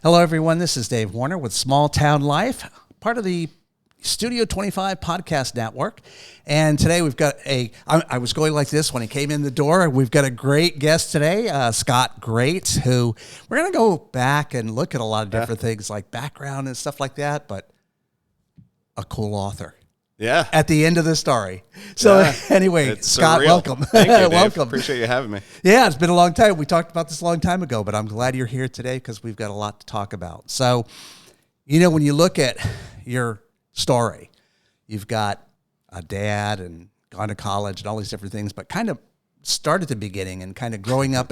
Hello, everyone. This is Dave Warner with Small Town Life, part of the Studio 25 podcast network. And today we've got I was going like this when he came in the door. We've got a great guest today, Scott Grates, who we're going to go back and look at a lot of different things like background and stuff like that, but a cool author. Yeah. At the end of the story. So anyway, it's Scott, surreal. welcome. Thank you, Dave. Welcome. Appreciate you having me. Yeah, it's been a long time. We talked about this a long time ago, but I'm glad you're here today because we've got a lot to talk about. So, when you look at your story, you've got a dad and gone to college and all these different things, but kind of start at the beginning and kind of growing up.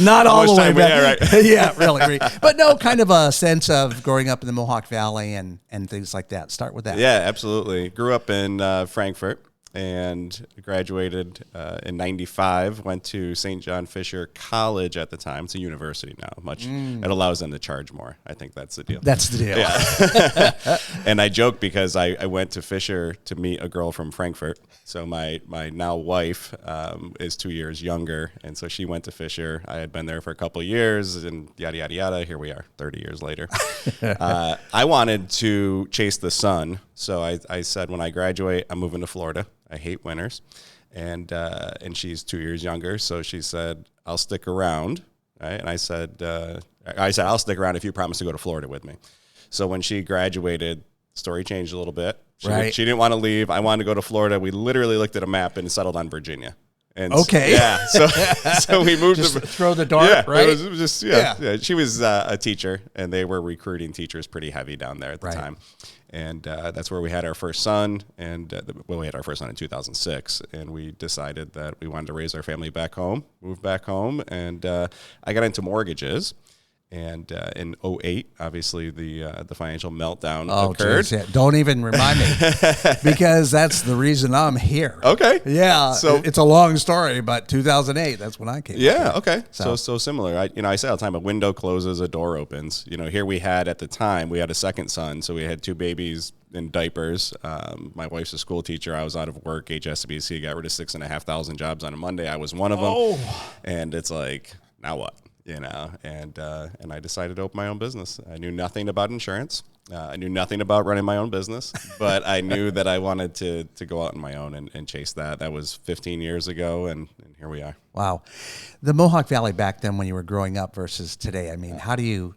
Not all the way back. Yeah, right. Yeah, really. But no, kind of a sense of growing up in the Mohawk Valley and things like that. Start with that. Yeah, absolutely. Grew up in Frankfurt and graduated in 95. Went to St. John Fisher College at the time. It's a university now. It allows them to charge more. I think that's the deal. That's the deal. Yeah. And I joke because I went to Fisher to meet a girl from Frankfurt. So my now wife is 2 years younger, and so she went to Fisher. I had been there for a couple of years, and yada, yada, yada. Here we are 30 years later. I wanted to chase the sun, so I said when I graduate, I'm moving to Florida. I hate winters. And she's 2 years younger, so she said, I'll stick around. Right? And I said, I'll stick around if you promise to go to Florida with me. So when she graduated, story changed a little bit. She didn't want to leave. I wanted to go to Florida. We literally looked at a map and settled on Virginia. And okay. Yeah. So we moved just to throw the dart, right? It was just, yeah. She was a teacher, and they were recruiting teachers pretty heavy down there at the time. And that's where we had our first son. And we had our first son in 2006. And we decided that we wanted to raise our family back home, move back home. And I got into mortgages. And in 2008, obviously, the financial meltdown occurred. Geez, yeah. Don't even remind me, because that's the reason I'm here. Okay. Yeah. So it's a long story, but 2008, that's when I came. Yeah. Okay. So similar. I say all the time, a window closes, a door opens. Here we had at the time, we had a second son, so we had two babies in diapers. My wife's a school teacher. I was out of work. HSBC got rid of 6,500 jobs on a Monday. I was one of them. And it's like, now what? And I decided to open my own business. I knew nothing about insurance. I knew nothing about running my own business, but I knew that I wanted to go out on my own and chase that. That was 15 years ago, and here we are. Wow. The Mohawk Valley back then when you were growing up versus today, I mean, how do you,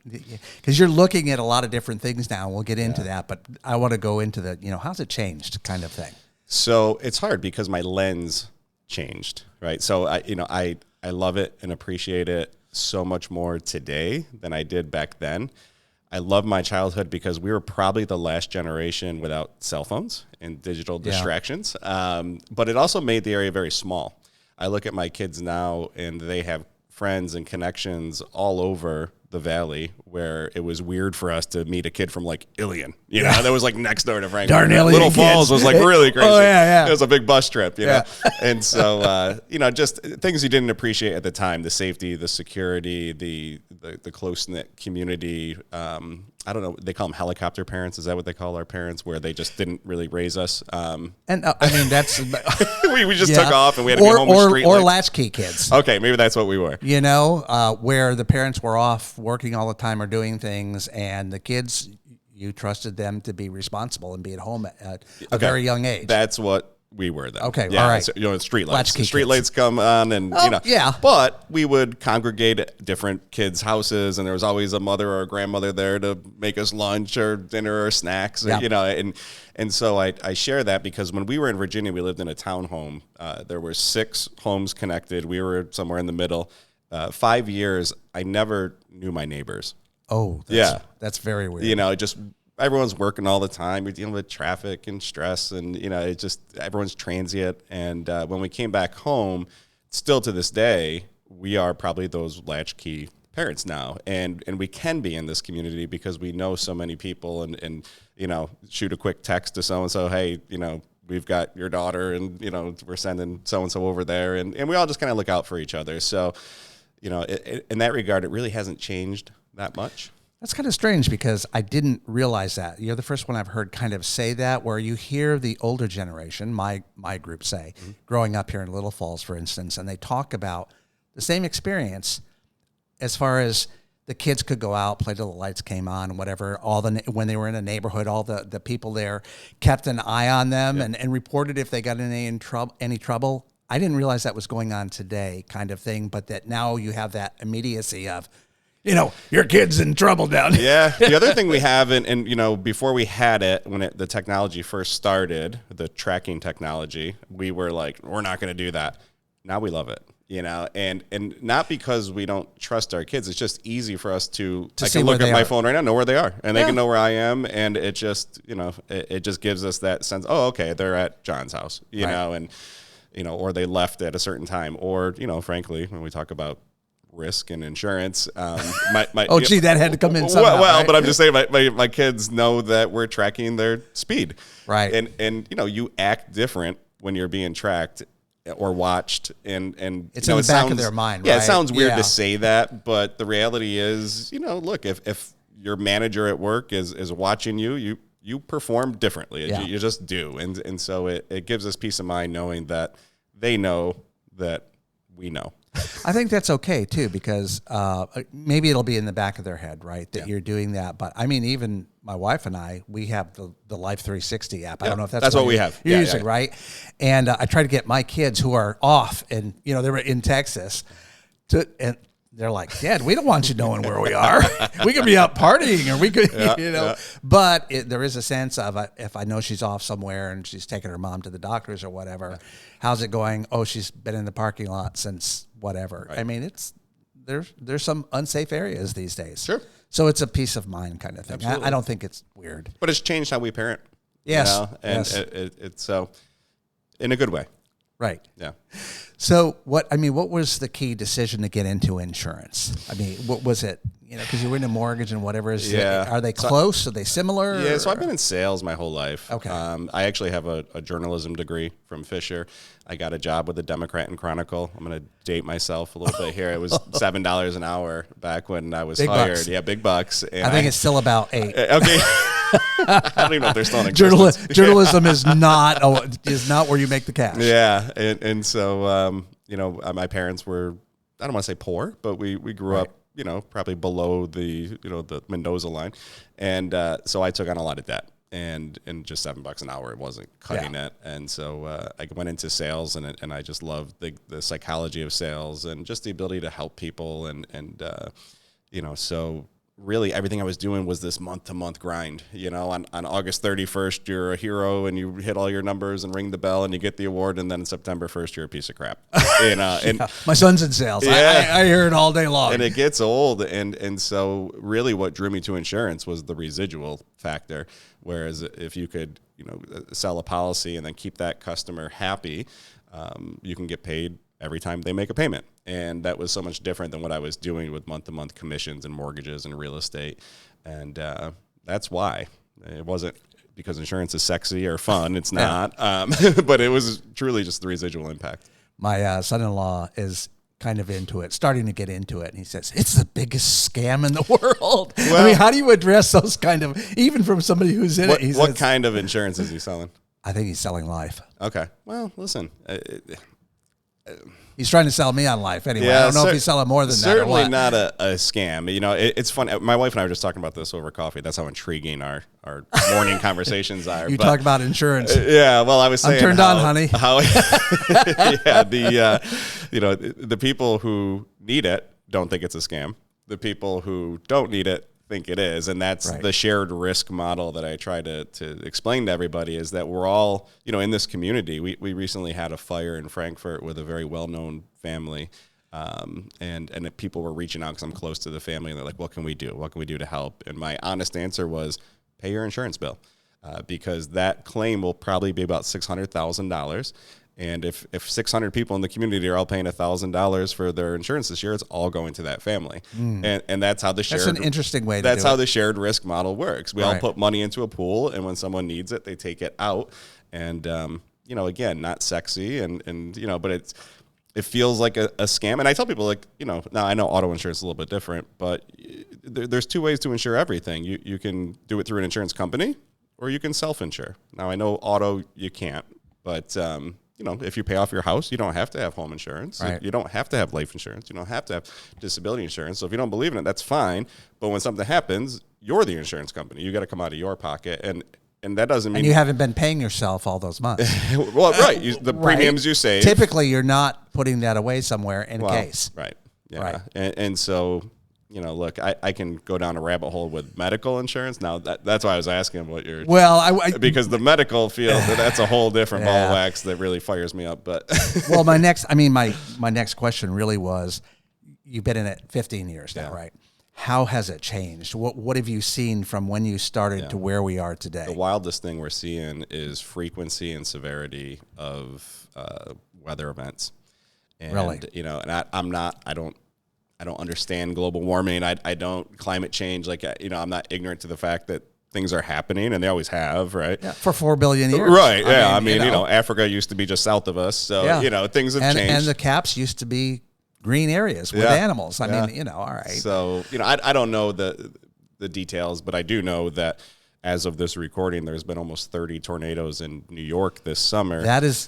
because you're looking at a lot of different things now, and we'll get into that, but I want to go into the, how's it changed kind of thing? So it's hard because my lens changed, right? So I love it and appreciate it so much more today than I did back then. I love my childhood because we were probably the last generation without cell phones and digital distractions. But it also made the area very small. I look at my kids now and they have friends and connections all over the valley, where it was weird for us to meet a kid from like Ilion, that was like next door to Frankfurt. Darn Ilion Little kids. Falls was like really crazy. Oh yeah. It was a big bus trip, know. And so just things you didn't appreciate at the time: the safety, the security, the close knit community. I don't know. They call them helicopter parents. Is that what they call our parents? Where they just didn't really raise us. And I mean, that's we just took off and we had to be home with street or lights. latchkey kids. Okay, maybe that's what we were. Where the parents were off working all the time or doing things, and the kids, you trusted them to be responsible and be at home at a very young age. That's what we were then. Okay, yeah, all right. So, street lights. Latchkey Street kids. lights come on, and yeah. But we would congregate at different kids' houses, and there was always a mother or a grandmother there to make us lunch or dinner or snacks. And so I share that because when we were in Virginia, we lived in a townhome. There were 6 homes connected. We were somewhere in the middle. 5 years, I never knew my neighbors. Oh, that's very weird. Just everyone's working all the time. You're dealing with traffic and stress, and it just everyone's transient. And when we came back home, still to this day, we are probably those latchkey parents now, and we can be in this community because we know so many people, and shoot a quick text to so and so, hey, we've got your daughter, and we're sending so and so over there, and we all just kind of look out for each other. So in that regard, it really hasn't changed that much. That's kind of strange because I didn't realize that. You're the first one I've heard kind of say that, where you hear the older generation, my group say, growing up here in Little Falls, for instance, and they talk about the same experience as far as the kids could go out, play till the lights came on, whatever. When they were in a neighborhood, all the people there kept an eye on them and reported if they got in any trouble. I didn't realize that was going on today, kind of thing, but that now you have that immediacy of, your kid's in trouble down here. Yeah. The other thing we have, and before we had it, when the technology first started, the tracking technology, we were like, we're not going to do that. Now we love it. And not because we don't trust our kids. It's just easy for us to I can look at my phone right now, know where they are, and they can know where I am, and it just, it just gives us that sense. Oh, okay, they're at John's house, you know, and or they left at a certain time, or frankly, when we talk about risk and insurance, that had to come in somehow. Well, right? but I'm just saying, my kids know that we're tracking their speed, right? And you act different when you're being tracked or watched, and it's in the back of their mind. Yeah, right? It sounds weird to say that, but the reality is, look, if your manager at work is watching you perform differently. Yeah. You just do, and so it gives us peace of mind knowing that they know that we know. I think that's okay too, because maybe it'll be in the back of their head, right, that you're doing that. But I mean, even my wife and I, we have the Life 360 app. I don't know if that's what we have. You're using, right? And I try to get my kids who are off, and they were in Texas, and they're like, Dad, we don't want you knowing where we are. We could be out partying, or we could, But there is a sense of, if I know she's off somewhere and she's taking her mom to the doctors or whatever, how's it going? Oh, she's been in the parking lot since whatever. Right. I mean, there's some unsafe areas these days. Sure. So it's a peace of mind kind of thing. I don't think it's weird. But it's changed how we parent. Yes. And it's so in a good way. Right. Yeah. So what was the key decision to get into insurance? I mean, what was it? Because you were in a mortgage and whatever. Are they close? Are they similar? Yeah. So I've been in sales my whole life. Okay. I actually have a journalism degree from Fisher. I got a job with the Democrat and Chronicle. I'm going to date myself a little bit here. It was $7 an hour back when I was hired. Bucks. Yeah, big bucks. And I think it's still about $8. Okay. I don't even know if they're still in existence. Journalism is not where you make the cash. Yeah, and so my parents were, I don't want to say poor, but we grew up probably below the Mendoza line, and so I took on a lot of debt, and just $7 an hour, it wasn't cutting it, and so I went into sales, and I just loved the psychology of sales and just the ability to help people, and so. Really, everything I was doing was this month-to-month grind. On August 31st, you're a hero and you hit all your numbers and ring the bell and you get the award, and then September 1st, you're a piece of crap. And my son's in sales. Yeah. I hear it all day long. And it gets old. And so really what drew me to insurance was the residual factor. Whereas if you could, sell a policy and then keep that customer happy, you can get paid every time they make a payment. And that was so much different than what I was doing with month-to-month commissions and mortgages and real estate. And that's why. It wasn't because insurance is sexy or fun. It's not. But it was truly just the residual impact. My son-in-law is kind of into it, starting to get into it. And he says, it's the biggest scam in the world. Well, I mean, how do you address those kind of, even from somebody who's in it? What kind of insurance is he selling? I think he's selling life. Okay. Well, listen. He's trying to sell me on life anyway. I don't know if he's selling more than that or what. Certainly not a scam. It's funny. My wife and I were just talking about this over coffee. That's how intriguing our morning conversations are. You talk about insurance. Yeah. Well, I was saying I'm turned on, honey. The people who need it don't think it's a scam. The people who don't need it think it is, and that's the shared risk model that I try to explain to everybody, is that we're all, in this community. We recently had a fire in Frankfurt with a very well-known family, and people were reaching out because I'm close to the family, and they're like, what can we do? What can we do to help? And my honest answer was, pay your insurance bill, because that claim will probably be about $600,000. And if 600 people in the community are all paying $1,000 for their insurance this year, it's all going to that family. And that's how the shared. That's an interesting way to do it. That's how the shared risk model works. We all put money into a pool, and when someone needs it, they take it out. And again, not sexy, and but it feels like a scam. And I tell people, now I know auto insurance is a little bit different, but there's two ways to insure everything. You can do it through an insurance company, or you can self-insure. Now I know auto you can't, but if you pay off your house, you don't have to have home insurance. Right. You don't have to have life insurance. You don't have to have disability insurance. So if you don't believe in it, that's fine. But when something happens, you're the insurance company. You got to come out of your pocket. And that doesn't mean... And you haven't been paying yourself all those months. Well, right. The premiums you save. Typically, you're not putting that away somewhere in case. Right. Yeah. Right. And so... look, I can go down a rabbit hole with medical insurance. Now, that's why I was asking what your... Well, because the medical field, that's a whole different ball of wax that really fires me up. But well, my next question really was, you've been in it 15 years now, right? How has it changed? What have you seen from when you started to where we are today? The wildest thing we're seeing is frequency and severity of weather events. And, really? And I don't understand global warming. I don't climate change. I'm not ignorant to the fact that things are happening, and they always have, right? Yeah, for 4 billion years. Right, I mean, Africa used to be just south of us, so, things have changed. And the caps used to be green areas with animals. I mean, all right. So, I don't know the details, but I do know that as of this recording, there's been almost 30 tornadoes in New York this summer. That is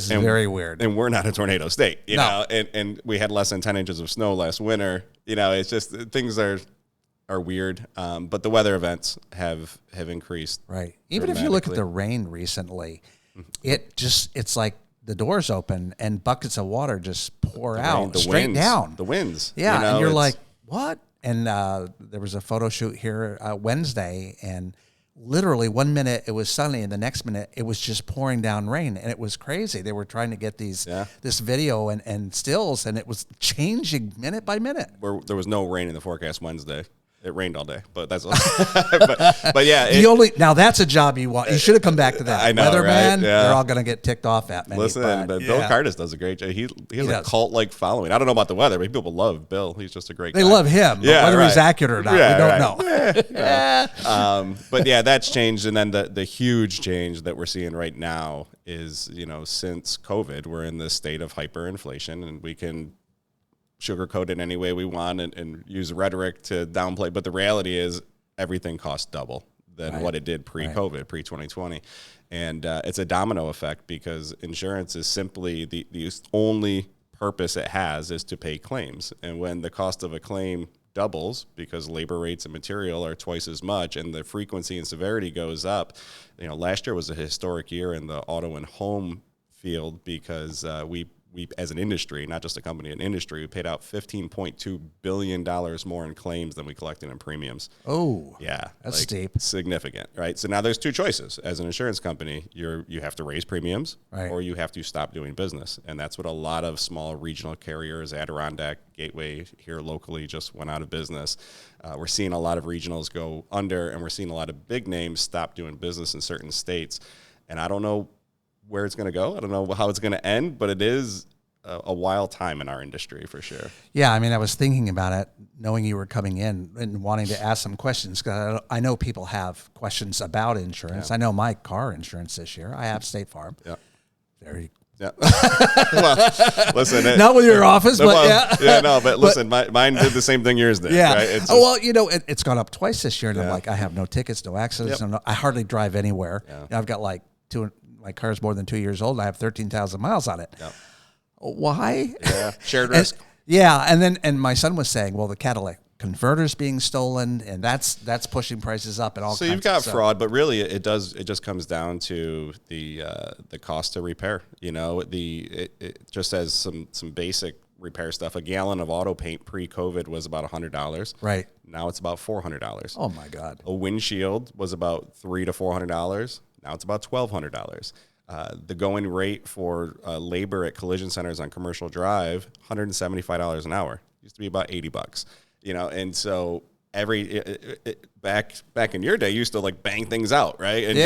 very weird. And we're not a tornado state, you know, and we had less than 10 inches of snow last winter. It's just things are weird. But the weather events have increased. Right. Even if you look at the rain recently, it's like the doors open and buckets of water just pour out straight down. The winds. Yeah. And you're like, what? And there was a photo shoot here Wednesday, and literally 1 minute it was sunny, and the next minute it was just pouring down rain, and it was crazy. They were trying to get this video and stills, and it was changing minute by minute. There was no rain in the forecast Wednesday. It rained all day, but that's but yeah. Now that's a job you want. You should have come back to that. I know, Weatherman, right? Yeah. they're all going to get ticked off at me. Listen, but Bill Cardis does a great job. He has a cult-like following. I don't know about the weather, but people love Bill. He's just a great guy. They love him, but whether he's accurate or not, we don't know. But yeah, that's changed. And then the huge change that we're seeing right now is, since COVID, we're in this state of hyperinflation, and we can sugarcoat it any way we want and use rhetoric to downplay. But the reality is everything costs double than what it did pre-COVID, pre-2020. And it's a domino effect, because insurance is simply the only purpose it has is to pay claims. And when the cost of a claim doubles because labor rates and material are twice as much, and the frequency and severity goes up, last year was a historic year in the auto and home field, because we as an industry, not just a company, an industry, we paid out $15.2 billion more in claims than we collected in premiums. Oh, yeah, that's steep. Significant, right? So now there's two choices. As an insurance company, you have to raise premiums, or you have to stop doing business. And that's what a lot of small regional carriers, Adirondack, Gateway here locally, just went out of business. We're seeing a lot of regionals go under, and we're seeing a lot of big names stop doing business in certain states. And I don't know where it's going to go. I don't know how it's going to end, but it is a wild time in our industry for sure. Yeah, I mean, I was thinking about it, knowing you were coming in and wanting to ask some questions, because I know people have questions about insurance. I know my car insurance this year. I have State Farm. Yeah. Very. Yeah. Well, listen. Not with your office, but but listen, mine did the same thing yours did. Yeah. Right? It's just, it's gone up twice this year, and I'm like, I have no tickets, no accidents. I hardly drive anywhere. Yeah. I've got like my car's more than 2 years old, and I have 13,000 miles on it. Yeah. Why? Yeah. Shared risk. And my son was saying, well, the catalytic converter's being stolen, and that's pushing prices up and all. So you've got fraud, but really it just comes down to the cost to repair. It just as some basic repair stuff. A gallon of auto paint pre-COVID was about $100. Right. Now it's about $400. Oh my God. A windshield was about $300 to $400. Now it's about $1,200. The going rate for labor at collision centers on Commercial Drive, $175 an hour. Used to be about $80. And so back in your day, you used to like bang things out, right? And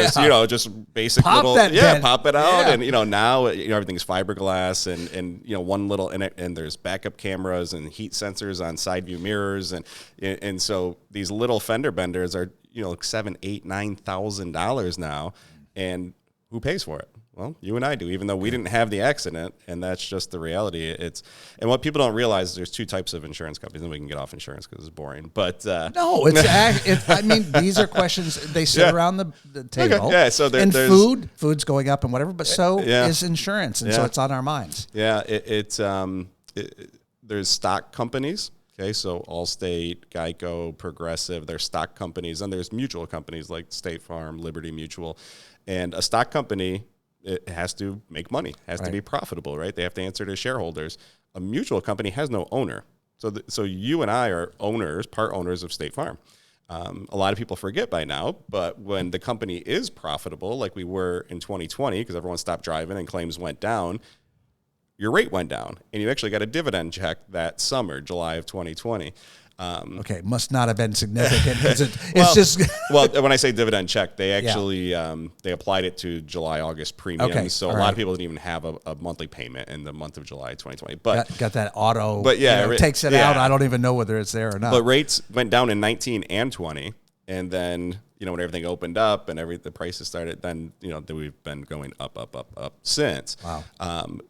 just basic pop it out. Yeah. And now everything's fiberglass and one little and there's backup cameras and heat sensors on side view mirrors, and so these little fender benders are $7,000, $8,000, $9,000 now, and who pays for it? Well, you and I do, even though we didn't have the accident, and that's just the reality. And what people don't realize is there's two types of insurance companies, and we can get off insurance because it's boring. But no, I mean, these are questions. They sit around the table. Okay. Yeah, so and food's going up and whatever, but so is insurance, and so it's on our minds. Yeah, there's stock companies. Okay, so Allstate, Geico, Progressive, they're stock companies, and there's mutual companies like State Farm, Liberty Mutual, and a stock company, it has to make money, has to be profitable, right? They have to answer to shareholders. A mutual company has no owner. So you and I are part owners of State Farm. A lot of people forget by now, but when the company is profitable, like we were in 2020, because everyone stopped driving and claims went down, your rate went down, and you actually got a dividend check that summer, July of 2020. Okay, must not have been significant. It's just well, when I say dividend check, they actually they applied it to July, August premiums. Okay, so a lot of people didn't even have a monthly payment in the month of July 2020. But got that auto. But it takes it out. I don't even know whether it's there or not. But rates went down in 19 and 20, and then when everything opened up and the prices started, then we've been going up since. Wow.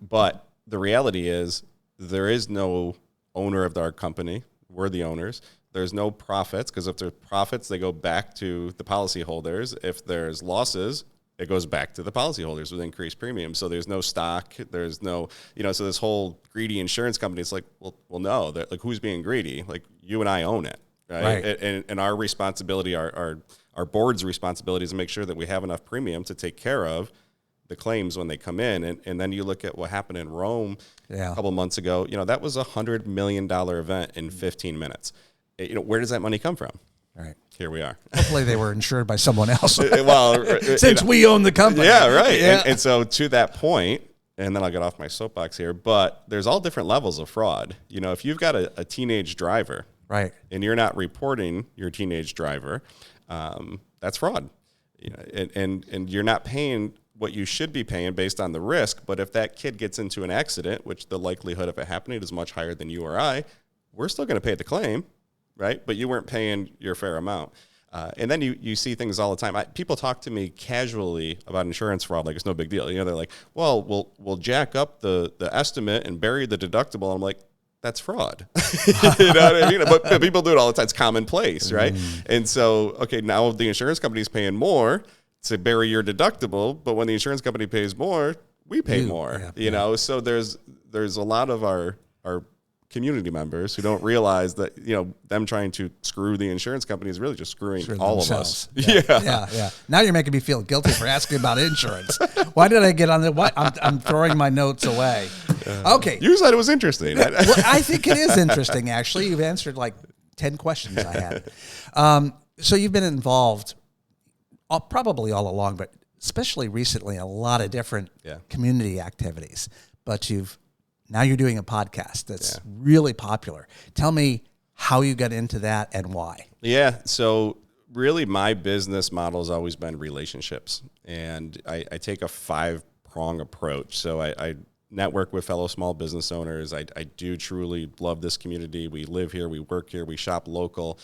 But the reality is there is no owner of our company. We're the owners. There's no profits, because if there's profits, they go back to the policyholders. If there's losses, it goes back to the policyholders with increased premiums. So there's no stock. There's no, so this whole greedy insurance company, it's like, well, no, like, who's being greedy? Like, you and I own it, right? And our responsibility, our board's responsibility is to make sure that we have enough premium to take care of the claims when they come in. And then you look at what happened in Rome a couple months ago. That was $100 million event in 15 minutes. Where does that money come from? Right. Here we are. Hopefully they were insured by someone else. Well, since we own the company. Yeah, right. Yeah. And so to that point, and then I'll get off my soapbox here, but there's all different levels of fraud. If you've got a teenage driver, right, and you're not reporting your teenage driver, that's fraud. And you're not paying what you should be paying based on the risk. But if that kid gets into an accident, which the likelihood of it happening is much higher than you or I, we're still going to pay the claim, right? But you weren't paying your fair amount. And then you see things all the time. People talk to me casually about insurance fraud like it's no big deal. They're like, well, we'll jack up the estimate and bury the deductible. I'm like, that's fraud. You know what I mean? But people do it all the time. It's commonplace, right? And so, okay, now the insurance company's paying more to bury your deductible, but when the insurance company pays more, we pay more. So there's a lot of our community members who don't realize that them trying to screw the insurance company is really just screwing all themselves. Of us. Yeah. Now you're making me feel guilty for asking about insurance. Why did I get on the what? I'm throwing my notes away. Okay. You said it was interesting. Well, I think it is interesting, actually. You've answered like 10 questions I had. So you've been involved probably all along, but especially recently, a lot of different community activities. But now you're doing a podcast that's really popular. Tell me how you got into that and why. Yeah. So really my business model has always been relationships, and I take a 5-prong approach. So I network with fellow small business owners. I do truly love this community. We live here, we work here, we shop local.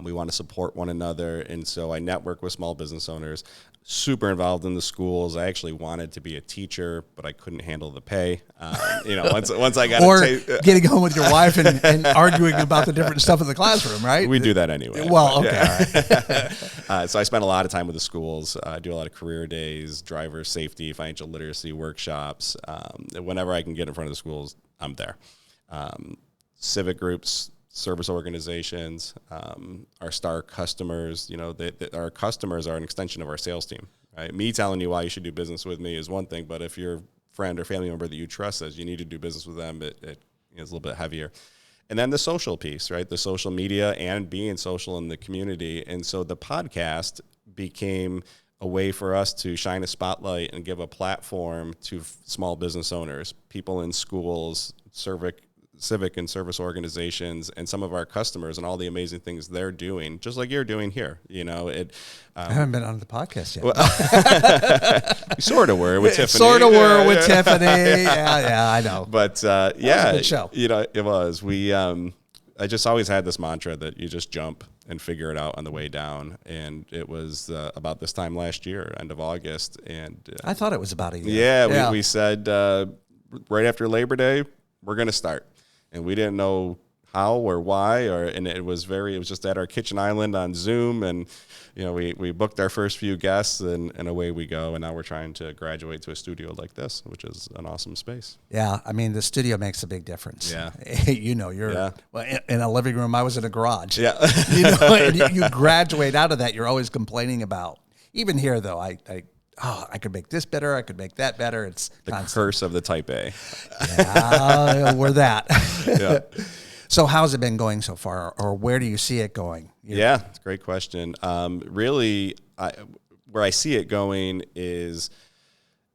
We want to support one another. And so I network with small business owners, super involved in the schools. I actually wanted to be a teacher, but I couldn't handle the pay. Once I got getting home with your wife and arguing about the different stuff in the classroom, right? We do that anyway. Well, okay. Yeah. All right. So I spent a lot of time with the schools. I do a lot of career days, driver safety, financial literacy workshops. Whenever I can get in front of the schools, I'm there. Civic groups, service organizations, our star customers. Our customers are an extension of our sales team. Right? Me telling you why you should do business with me is one thing, but if your friend or family member that you trust says you need to do business with them, it is a little bit heavier. And then the social piece, right? The social media and being social in the community. And so the podcast became a way for us to shine a spotlight and give a platform to small business owners, people in schools, civic and service organizations, and some of our customers, and all the amazing things they're doing, just like you're doing here. I haven't been on the podcast yet. You sort of were with Tiffany. Sort of were with Tiffany. Yeah, I know. But that was a good show. It was. I just always had this mantra that you just jump and figure it out on the way down. And it was about this time last year, end of August. And I thought it was about a year. Yeah, we said right after Labor Day, we're going to start. And we didn't know how or why, and it was just at our kitchen island on Zoom, and we booked our first few guests, and away we go. And now we're trying to graduate to a studio like this, which is an awesome space. Yeah, I mean, the studio makes a big difference. Yeah, you're in a living room. I was in a garage. Yeah, and you graduate out of that. You're always complaining about. Even here, though, I could make this better. I could make that better. It's the curse of the Type A. Yeah, we're that. Yeah. So how's it been going so far, or where do you see it going? Yeah, it's a great question. Really, where I see it going is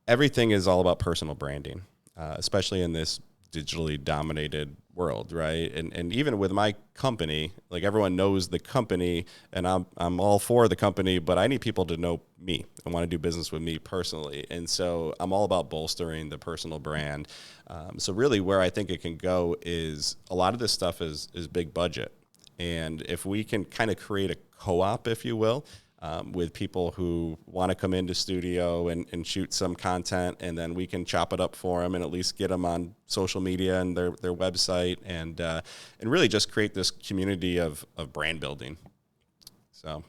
everything is all about personal branding, especially in this digitally dominated world, right? And even with my company, like everyone knows the company, and I'm all for the company, but I need people to know me and want to do business with me personally. And so I'm all about bolstering the personal brand. So really where I think it can go is a lot of this stuff is big budget. And if we can kind of create a co-op, if you will, with people who want to come into studio and shoot some content, and then we can chop it up for them and at least get them on social media and their website, and really just create this community of brand building. So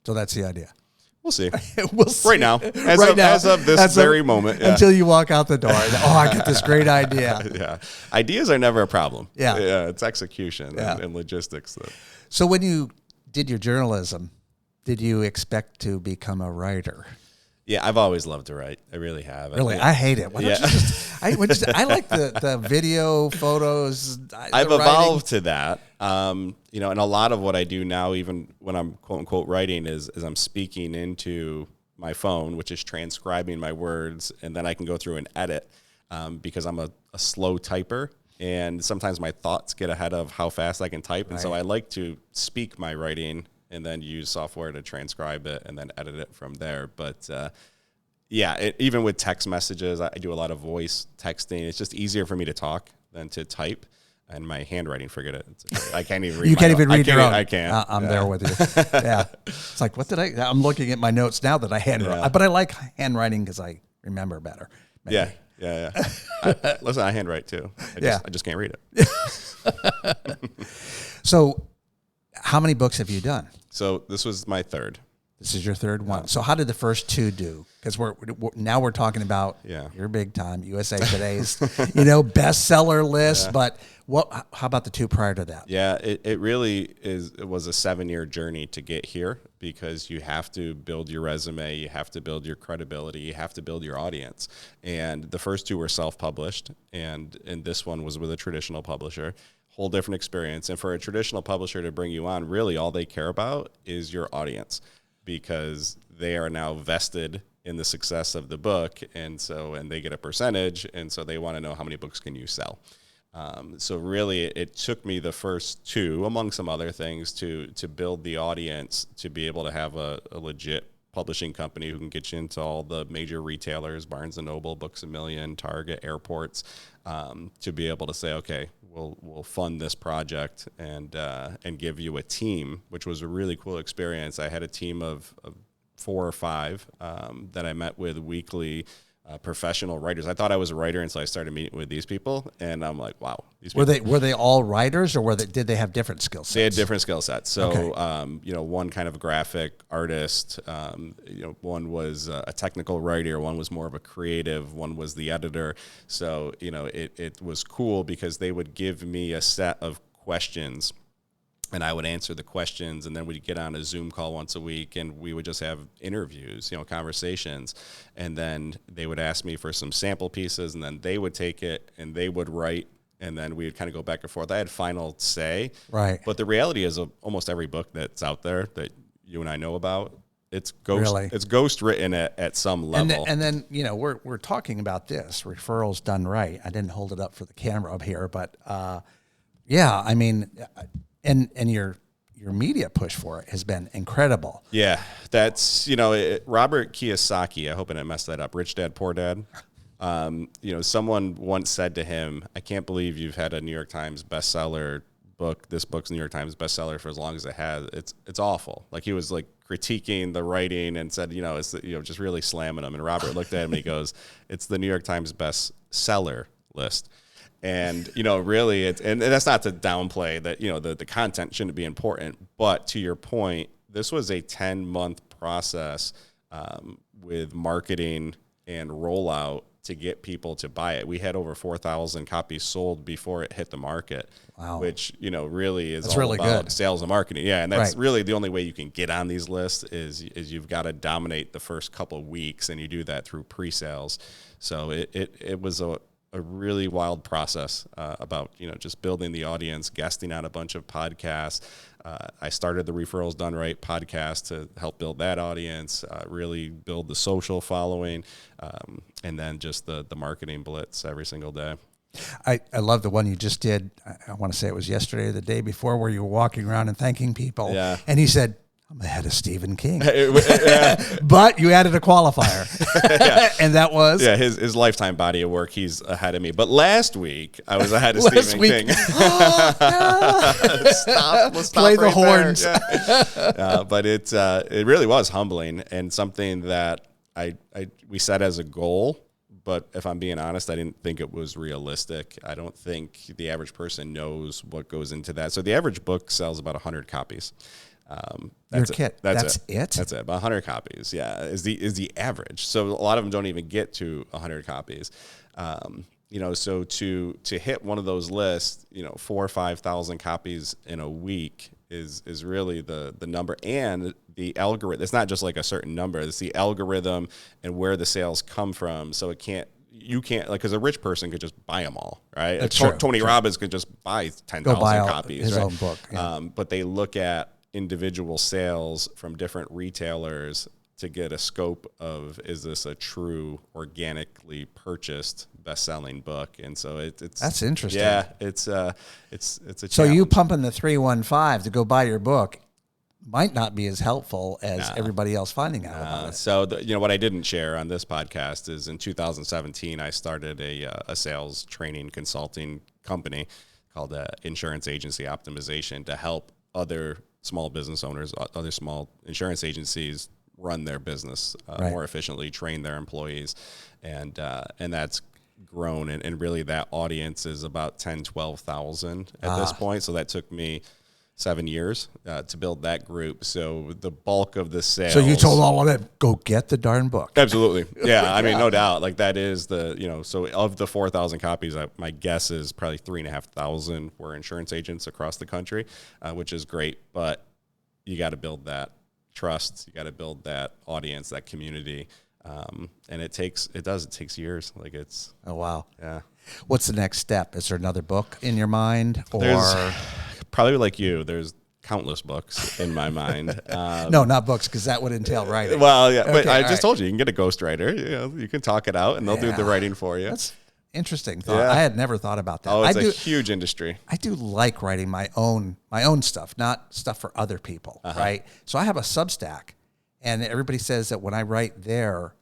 that's the idea. We'll see. We'll see. Right now, as of this very moment. Yeah. Until you walk out the door. I got this great idea. Yeah. Ideas are never a problem. Yeah. It's execution and logistics. So when you did your journalism, did you expect to become a writer? Yeah, I've always loved to write. I really have. Really? I hate it. Why don't you just, I like the video, photos. I've evolved to that. And a lot of what I do now, even when I'm quote unquote writing, is I'm speaking into my phone, which is transcribing my words, and then I can go through and edit because I'm a slow typer. And sometimes my thoughts get ahead of how fast I can type. And so I like to speak my writing and then use software to transcribe it and then edit it from there. But even with text messages, I do a lot of voice texting. It's just easier for me to talk than to type. And my handwriting, forget it. I can't even read. You can't even read your own. I can't. I'm there with you. Yeah. It's like, I'm looking at my notes now that I handwrite. But I like handwriting because I remember better. Maybe. Yeah. Listen, I handwrite too. I just can't read it. So how many books have you done? So this was my third. This is your third one. So how did the first two do? Because we're talking about your big time, USA Today's, bestseller list. Yeah. But how about the two prior to that? Yeah, it really is. It was a 7-year journey to get here because you have to build your resume, you have to build your credibility, you have to build your audience. And the first two were self-published, and this one was with a traditional publisher. Whole different experience. And for a traditional publisher to bring you on, really all they care about is your audience, because they are now vested in the success of the book, and they get a percentage, and so they want to know how many books can you sell. So really, it took me the first two, among some other things, to build the audience to be able to have a legit publishing company who can get you into all the major retailers, Barnes & Noble, Books A Million, Target, airports, to be able to say, okay, we'll fund this project and give you a team, which was a really cool experience. I had a team of 4 or 5 that I met with weekly, professional writers. I thought I was a writer until I started meeting with these people, and I'm like, wow. These people. Were they all writers, or did they have different skill sets? They had different skill sets. So, one kind of a graphic artist, one was a technical writer, one was more of a creative, one was the editor. So, it was cool because they would give me a set of questions, and I would answer the questions, and then we'd get on a Zoom call once a week, and we would just have interviews, conversations. And then they would ask me for some sample pieces, and then they would take it and they would write, and then we would kind of go back and forth. I had final say. Right. But the reality is almost every book that's out there that you and I know about, it's ghost written at some level. And then we're talking about this, referrals done right. I didn't hold it up for the camera up here, but I mean, and your media push for it has been incredible. Yeah, that's Robert Kiyosaki. I hope I didn't mess that up. Rich Dad, Poor Dad. Someone once said to him, "I can't believe you've had a New York Times bestseller this book's New York Times bestseller for as long as it has. It's awful. Like he was like critiquing the writing and said, it's just really slamming them. And Robert looked at him and he goes, "It's the New York Times bestseller list." And, really and that's not to downplay that, the content shouldn't be important, but to your point, this was a 10-month process with marketing and rollout to get people to buy it. We had over 4,000 copies sold before it hit the market. Wow. Which, really is all really about good sales and marketing. Yeah. And that's really the only way you can get on these lists is you've got to dominate the first couple of weeks, and you do that through pre-sales. So it was a really wild process about, just building the audience, guesting on a bunch of podcasts. I started the Referrals Done Right podcast to help build that audience, really build the social following, and then just the marketing blitz every single day. I love the one you just did. I want to say it was yesterday or the day before, where you were walking around and thanking people. Yeah. And he said, "I'm ahead of Stephen King." But you added a qualifier. And that was? Yeah, his lifetime body of work, he's ahead of me. But last week, I was ahead of Stephen King. Let's stop Play the horns. Yeah. But it really was humbling, and something that we set as a goal. But if I'm being honest, I didn't think it was realistic. I don't think the average person knows what goes into that. So the average book sells about 100 copies. That's it. That's it. About 100 copies. Yeah, is the average. So a lot of them don't even get to 100 copies. So to hit one of those lists, 4,000 or 5,000 copies in a week is really the number, and the algorithm. It's not just like a certain number. It's the algorithm and where the sales come from. So you can't, like, because a rich person could just buy them all, right? That's true. Tony Robbins could just buy 10,000 copies. His own book. Yeah. But they look at individual sales from different retailers to get a scope of, is this a true organically purchased best-selling book? And so it's that's interesting. Yeah, it's a challenge. So you pumping the 315 to go buy your book might not be as helpful as everybody else finding out about it. So what I didn't share on this podcast is in 2017 I started a sales training consulting company called Insurance Agency Optimization to help other small business owners, other small insurance agencies run their business more efficiently, train their employees, and that's grown. And really that audience is about 12,000 at this point. So that took me 7 years to build that group. So the bulk of the sales. So you told all of them, go get the darn book. Absolutely. Yeah. I mean, no doubt. Like that is so of the 4,000 copies, my guess is probably 3,500 were insurance agents across the country, which is great. But you got to build that trust. You got to build that audience, that community. And it takes years. Like it's. Oh, wow. Yeah. What's the next step? Is there another book in your mind? Or probably like you, there's countless books in my mind. No, not books, because that would entail writing. Well, yeah, but I just told you can get a ghostwriter. You can talk it out, and they'll do the writing for you. That's interesting thought. Yeah. I had never thought about that. Oh, it's a huge industry. I do like writing my own stuff, not stuff for other people, right? So I have a Substack, and everybody says that when I write there,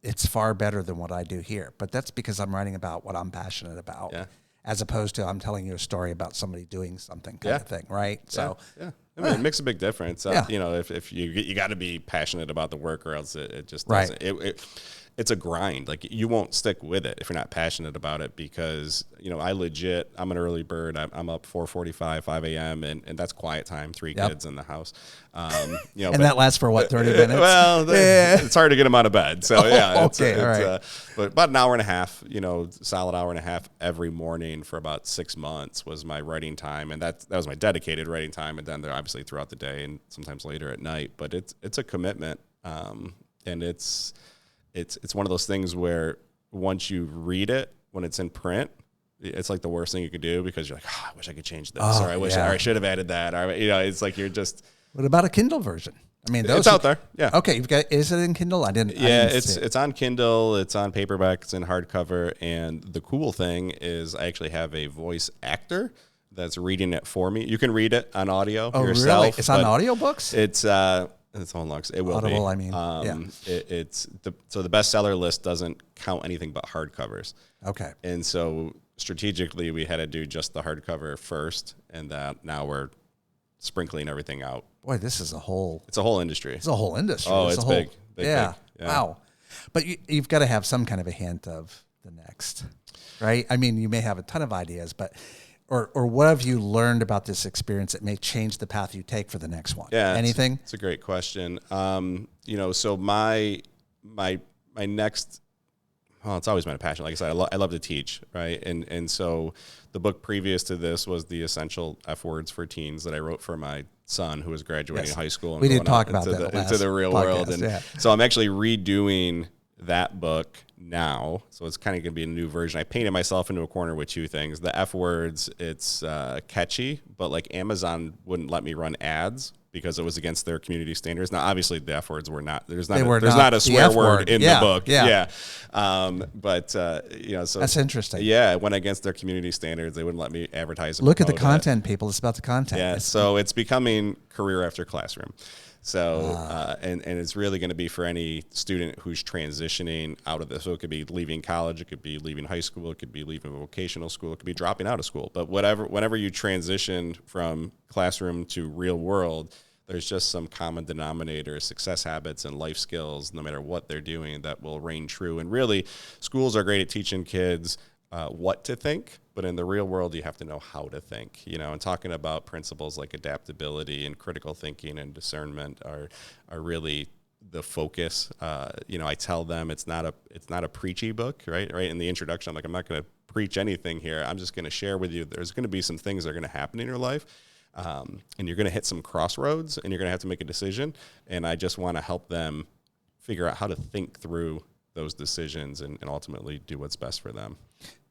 it's far better than what I do here. But that's because I'm writing about what I'm passionate about. Yeah. As opposed to I'm telling you a story about somebody doing something kind of thing, right? So, I mean, it makes a big difference. If you got to be passionate about the work, or else it just doesn't. It's a grind. Like you won't stick with it if you're not passionate about it, because I'm an early bird. I'm up 4:45, 5 a.m. and that's quiet time. 3 kids in the house. And that lasts for what, 30 minutes? Well, it's hard to get them out of bed. So right. But about an hour and a half, solid hour and a half every morning for about 6 months was my writing time, and that was my dedicated writing time. And then they're obviously throughout the day and sometimes later at night. But it's a commitment, and it's one of those things where once you read it, when it's in print, it's like the worst thing you could do, because you're like, I wish I could change this, or I should have added that, or it's like you're just. What about a Kindle version? I mean, it's out there. Yeah. Okay, is it in Kindle? It's on Kindle. It's on paperback. It's in hardcover. And the cool thing is, I actually have a voice actor that's reading it for me. You can read it on audio yourself. Really? It's on audiobooks? It's on Lux. It will Audible, be. I mean, It's the bestseller list doesn't count anything but hardcovers. Okay. And so strategically we had to do just the hardcover first, and that now we're sprinkling everything out. Boy, this is it's a whole industry. It's a whole industry. Oh, it's big. Yeah. Big. Wow. But you've got to have some kind of a hint of the next, right? I mean, you may have a ton of ideas, but or what have you learned about this experience that may change the path you take for the next one? Yeah. Anything? It's a great question. So my next, well, it's always been a passion. Like I said, I love to teach, right? And so the book previous to this was The Essential F Words for Teens that I wrote for my son who was graduating high school. And we did talk about that into the real world. And yeah. so I'm actually redoing that book now. So it's kind of going to be a new version. I painted myself into a corner with two things. The F words, it's catchy, but like Amazon wouldn't let me run ads because it was against their community standards. Now, obviously, the F words were not. There's not a swear word in the book. Yeah. So that's interesting. Yeah, it went against their community standards. They wouldn't let me advertise. Look at the content, people. It's about the content. Yeah. So it's becoming career after classroom. So, and it's really going to be for any student who's transitioning out of this. So it could be leaving college, it could be leaving high school, it could be leaving vocational school, it could be dropping out of school. But whenever you transition from classroom to real world, there's just some common denominator, success habits and life skills, no matter what they're doing, that will reign true. And really, schools are great at teaching kids what to think, but in the real world, you have to know how to think, and talking about principles like adaptability and critical thinking and discernment are really the focus. I tell them it's not a preachy book, right? In the introduction, I'm like, I'm not going to preach anything here. I'm just going to share with you, there's going to be some things that are going to happen in your life. And you're going to hit some crossroads and you're going to have to make a decision. And I just want to help them figure out how to think through those decisions and ultimately do what's best for them.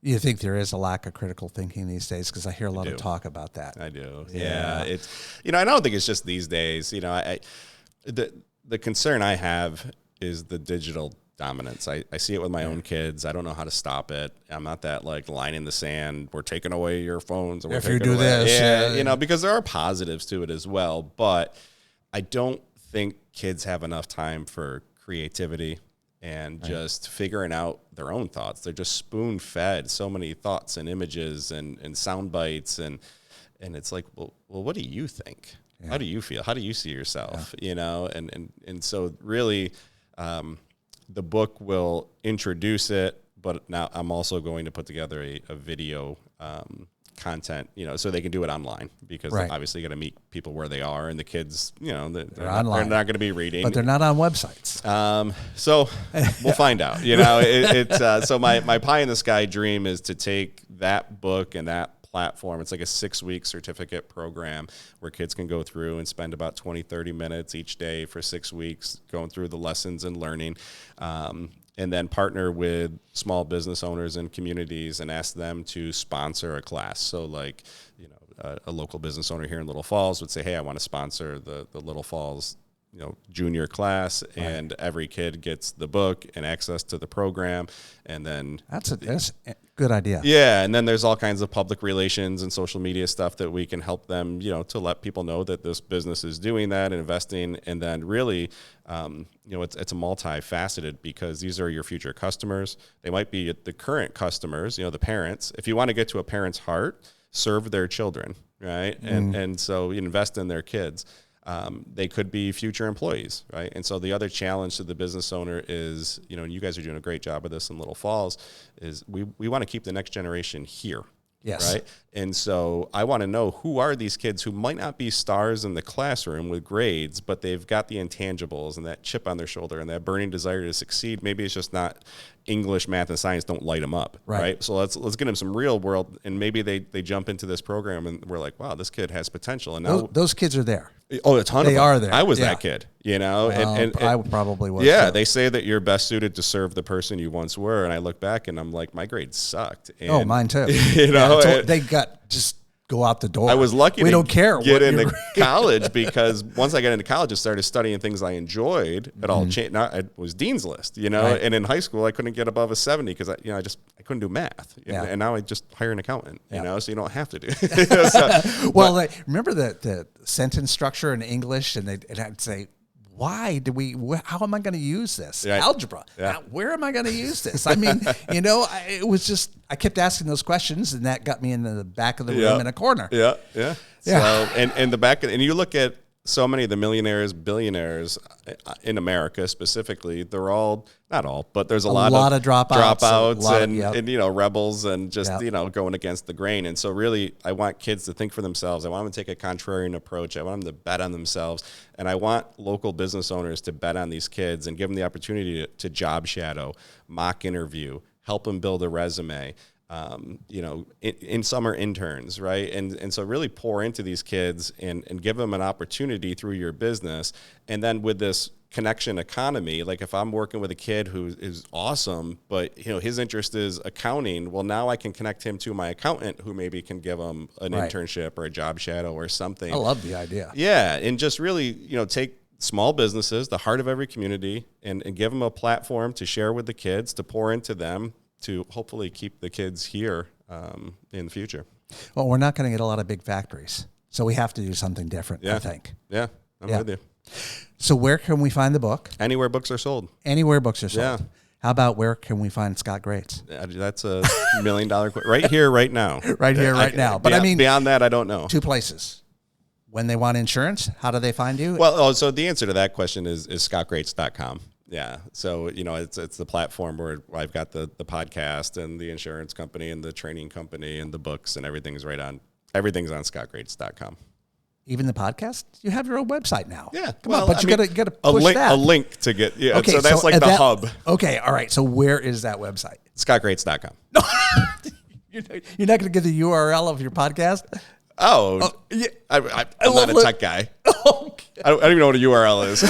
You think there is a lack of critical thinking these days? Because I hear a lot of talk about that. I do. Yeah. It's, I don't think it's just these days. The concern I have is the digital dominance. I see it with my own kids. I don't know how to stop it. I'm not that like line in the sand. We're taking away your phones. And if you do this. Yeah. Because there are positives to it as well. But I don't think kids have enough time for creativity and just figuring out their own thoughts. They're just spoon-fed so many thoughts and images and sound bites, and it's like, well, what do you think? Yeah. How do you feel? How do you see yourself? Yeah. And so really, the book will introduce it, but now I'm also going to put together a video content, so they can do it online, because obviously you got to meet people where they are, and the kids, they're online. They're not going to be reading, but they're not on websites. So we'll find out. So my pie in the sky dream is to take that book and that platform. It's like a 6-week certificate program where kids can go through and spend about 20-30 minutes each day for 6 weeks going through the lessons and learning. And then partner with small business owners and communities and ask them to sponsor a class. So like, a local business owner here in Little Falls would say, hey, I want to sponsor the Little Falls, junior class, and every kid gets the book and access to the program. And then that's a good idea. Yeah. And then there's all kinds of public relations and social media stuff that we can help them, to let people know that this business is doing that and investing. And then really, it's a multifaceted, because these are your future customers. They might be the current customers, the parents. If you want to get to a parent's heart, serve their children, right? And so invest in their kids. They could be future employees, right? And so the other challenge to the business owner is, and you guys are doing a great job of this in Little Falls, is we want to keep the next generation here. Yes. Right. And so I want to know, who are these kids who might not be stars in the classroom with grades, but they've got the intangibles and that chip on their shoulder and that burning desire to succeed. Maybe it's just not English, math, and science don't light them up. Right. So let's get them some real world, and maybe they jump into this program and we're like, wow, this kid has potential. And now those kids are there. Oh, a ton of them. They are there. I was that kid, Well, and I probably was. Yeah, too. they say that you're best suited to serve the person you once were, and I look back and I'm like, my grades sucked. And, mine too. They got just go out the door. I was lucky. We don't care. Get into college, because once I got into college, I started studying things I enjoyed. It all changed. I was Dean's List, And in high school, I couldn't get above a 70 because I couldn't do math. And now I just hire an accountant. So you don't have to do. Remember the sentence structure in English, and they'd say, why do we, how am I going to use this? Right. Algebra. Yeah. Now, where am I going to use this? I mean, it was just, I kept asking those questions, and that got me in the back of the room in a corner. Yeah. So, and you look at so many of the millionaires, billionaires in America specifically, they're all, not all, but there's a lot of dropouts and rebels and just, going against the grain. And so really, I want kids to think for themselves. I want them to take a contrarian approach. I want them to bet on themselves. And I want local business owners to bet on these kids and give them the opportunity to job shadow, mock interview, help them build a resume. In summer interns, right? And so really pour into these kids and give them an opportunity through your business. And then with this connection economy, like if I'm working with a kid who is awesome, but his interest is accounting, well, now I can connect him to my accountant who maybe can give him an internship or a job shadow or something. I love the idea. Yeah. And just really, take small businesses, the heart of every community, and give them a platform to share with the kids, to pour into them, to hopefully keep the kids here in the future. Well, we're not going to get a lot of big factories, so we have to do something different, I think. Yeah, I'm with you. So where can we find the book? Anywhere books are sold. Anywhere books are sold. Yeah. How about where can we find Scott Grates? That's a $1 million right here, right now. Right here, right now. But beyond that, I don't know. 2 places. When they want insurance, how do they find you? Well, so the answer to that question is scottgrates.com. Yeah. So, it's the platform where I've got the podcast and the insurance company and the training company and the books and everything's on scottgrates.com. Even the podcast? You have your own website now. Yeah. Come on, but you got to push a link to get, okay, so that's the hub. Okay. All right. So where is that website? Scottgrates.com. You're not going to give the URL of your podcast? Yeah. I'm not a tech guy. Okay. I don't even know what a URL is.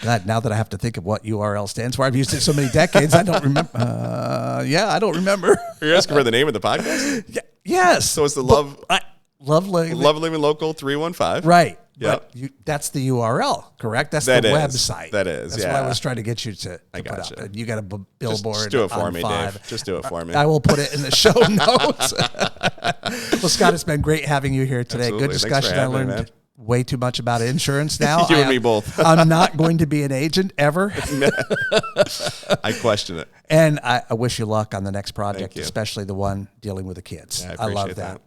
God, now that I have to think of what URL stands for, I've used it so many decades, I don't remember. I don't remember. You're asking for the name of the podcast? Yeah, yes. So it's the Love Living Local 315. Right. Yep. That's the URL, correct? That's the website. That is. That's what I was trying to get you to put up. You got a billboard. Just do it for me, 5. Dave. Just do it for me. I will put it in the show notes. Well, Scott, it's been great having you here today. Absolutely. Good discussion. I learned way too much about insurance now. You and me both. I'm not going to be an agent ever. I question it. And I wish you luck on the next project, especially the one dealing with the kids. Yeah, I love that.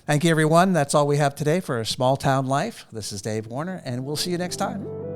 Thank you, everyone. That's all we have today for Small Town Life. This is Dave Warner, and we'll see you next time.